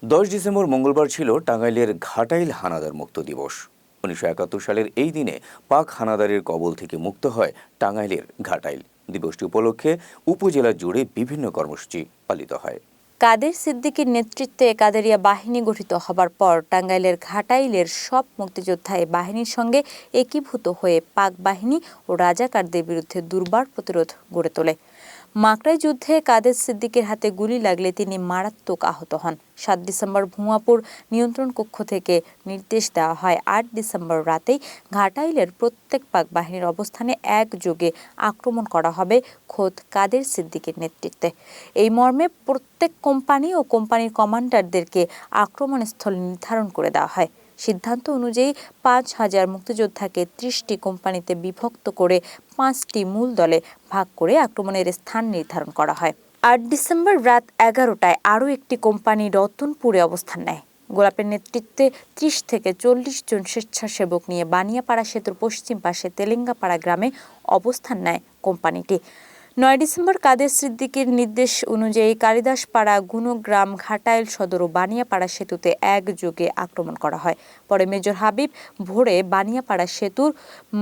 10 December মঙ্গলবার ছিল টাঙ্গাইলের ঘাটাইল হানাদার মুক্ত দিবস। 1971 সালের এই দিনে পাক হানাদারের কবল থেকে মুক্ত হয় টাঙ্গাইলের ঘাটাইল। দিবসটি উপলক্ষে উপজেলা জুড়ে বিভিন্ন কর্মসূচি পালিত হয়। কাদের সিদ্দিকীর নেতৃত্বে কাদেরিয়া বাহিনী গঠিত হবার পর টাঙ্গাইলের ঘাটাইলের সব মুক্তিযোদ্ধা এই বাহিনীর সঙ্গে একীভূত হয়ে পাক বাহিনী ও রাজাকারদের বিরুদ্ধে দুর্বার প্রতিরোধ গড়ে তোলে। মাকড়াই যুদ্ধে কাদের সিদ্দিকের হাতে গুলি লাগলে তিনি মারাত্মক আহত হন। 7 ডিসেম্বর ভুঁয়াপুর নিয়ন্ত্রণ কক্ষ থেকে নির্দেশ দেওয়া হয় 8 ডিসেম্বর রাতেই ঘাটাইলের প্রত্যেক পাক বাহিনীর অবস্থানে একযোগে আক্রমণ করা হবে খোদ কাদের সিদ্দিকের নেতৃত্বে। এই মর্মে প্রত্যেক কোম্পানি ও কোম্পানির কমান্ডারদেরকে আক্রমণস্থল নির্ধারণ করে দেওয়া হয়। সিদ্ধান্ত অনুযায়ী 5,000 মুক্তিযোদ্ধাকে 30টি কোম্পানিতে বিভক্ত করে 5টি মূল দলে ভাগ করে আক্রমণের স্থান নির্ধারণ করা হয়। 8 ডিসেম্বর রাত 11টায় আরও একটি কোম্পানি রতনপুরে অবস্থান নেয়। গোলাপের নেতৃত্বে 30 থেকে 40 জন স্বেচ্ছাসেবক নিয়ে বানিয়াপাড়া সেতুর পশ্চিম পাশে তেলেঙ্গাপাড়া গ্রামে অবস্থান নেয় কোম্পানিটি। 9 ডিসেম্বর কাদের সিদ্দিকীর নির্দেশ অনুযায়ী কালিদাসপাড়া, গুণগ্রাম, ঘাটাইল সদর ও বানিয়াপাড়া সেতুতে একযোগে আক্রমণ করা হয়। পরে মেজর হাবিব ভোরে বানিয়াপাড়া সেতুর,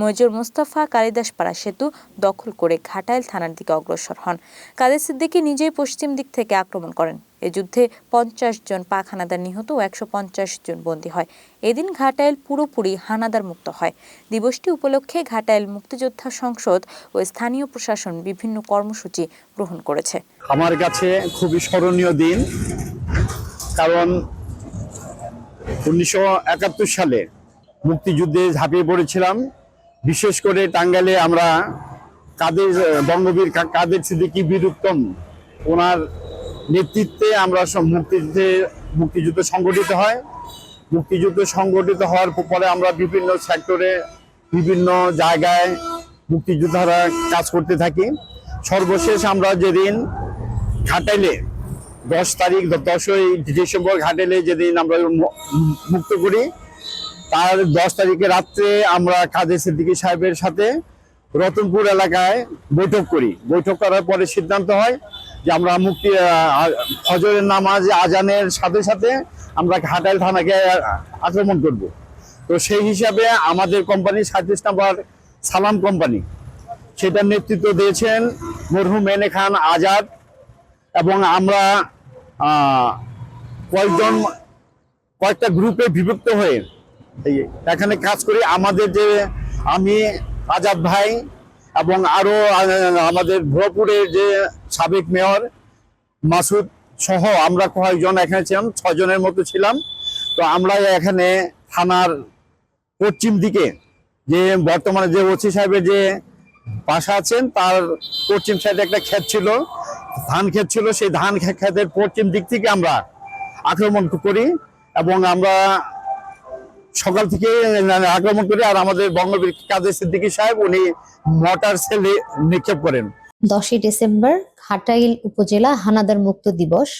মেজর মোস্তফা কালিদাসপাড়া সেতু দখল করে ঘাটাইল থানার দিকে অগ্রসর হন। কাদের সিদ্দিকী নিজেই পশ্চিম দিক থেকে আক্রমণ করেন। এ যুদ্ধে 50 জন পাক হানাদার নিহত ও 150 জন বন্দী হয়। এদিন ঘাটাইল পুরোপুরি হানাদার মুক্ত হয়। দিবসটি উপলক্ষে ঘাটাইল মুক্তিযোদ্ধা সংসদ ও স্থানীয় প্রশাসন বিভিন্ন কর্মসূচি গ্রহণ করেছে। আমার কাছে খুবই স্মরণীয় দিন, কারণ 1971 সালে মুক্তিযুদ্ধে ঝাঁপিয়ে পড়েছিলাম। বিশেষ করে টাঙ্গাইলে আমরা বঙ্গবীর কাদের সিদ্দিকী বীর উত্তম, ওনার নেতৃত্বে আমরা মুক্তিযুদ্ধ সংগঠিত হয়। মুক্তিযুদ্ধ সংগঠিত হওয়ার পরে আমরা বিভিন্ন সেক্টরে, বিভিন্ন জায়গায় মুক্তিযোদ্ধারা কাজ করতে থাকি। সর্বশেষ আমরা যেদিন ঘাটাইলে 10ই ডিসেম্বর ঘাটাইলে যেদিন আমরা মুক্ত করি, তার 10 তারিখে রাত্রে আমরা কাদের সিদ্দিকী সাহেবের সাথে রতনপুর এলাকায় বৈঠক করি। বৈঠক করার পরে সিদ্ধান্ত হয় যে আমরা ফজরের নামাজ আজানের সাথে সাথে আমরা ঘাটাইল থানাকে আক্রমণ করব। তো সেই হিসাবে আমাদের কোম্পানি 37 নম্বর সালাম কোম্পানি, সেটার নেতৃত্ব দিয়েছেন মরহুম এনে খান আজাদ, এবং আমরা কয়েকটা গ্রুপে বিভক্ত হয়ে এখানে কাজ করি। আমাদের যে আমি, আজাদ ভাই এবং আরো আমাদের ভোরপুরের যে সাবেক মেয়র মাসুদ সহ আমরা কয়েকজন এখানে ছিলাম, 6 জনের মতো ছিলাম। তো আমরা এখানে থানার পশ্চিম দিকে যে বর্তমানে যে ওসি সাহেবের যে বাসা আছেন, তার পশ্চিম সাইডে একটা ক্ষেত ছিল, ধান ক্ষেত ছিল। সেই ধান ক্ষেতের পশ্চিম দিক থেকে আমরা আক্রমণ করি এবং আমরা সকাল থেকে আক্রমণ করি। আর আমাদের বঙ্গবীর কাদের সিদ্দিকী সাহেব উনি মর্টার সেল নিক্ষেপ করেন। 10 ডিসেম্বর ঘাটাইল উপজেলা হানাদার মুক্ত দিবস।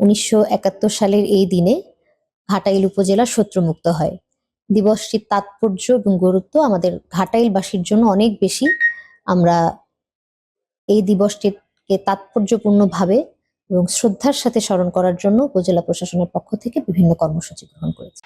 1971 সালের এই দিনে ঘাটাইল উপজেলা শত্রুমুক্ত হয়। দিবসটির তাৎপর্য এবং গুরুত্ব আমাদের ঘাটাইলবাসীর জন্য অনেক বেশি। আমরা এই দিবসটিকে তাৎপর্যপূর্ণভাবে এবং শ্রদ্ধার সাথে স্মরণ করার জন্য উপজেলা প্রশাসনের পক্ষ থেকে বিভিন্ন কর্মসূচি গ্রহণ করেছি।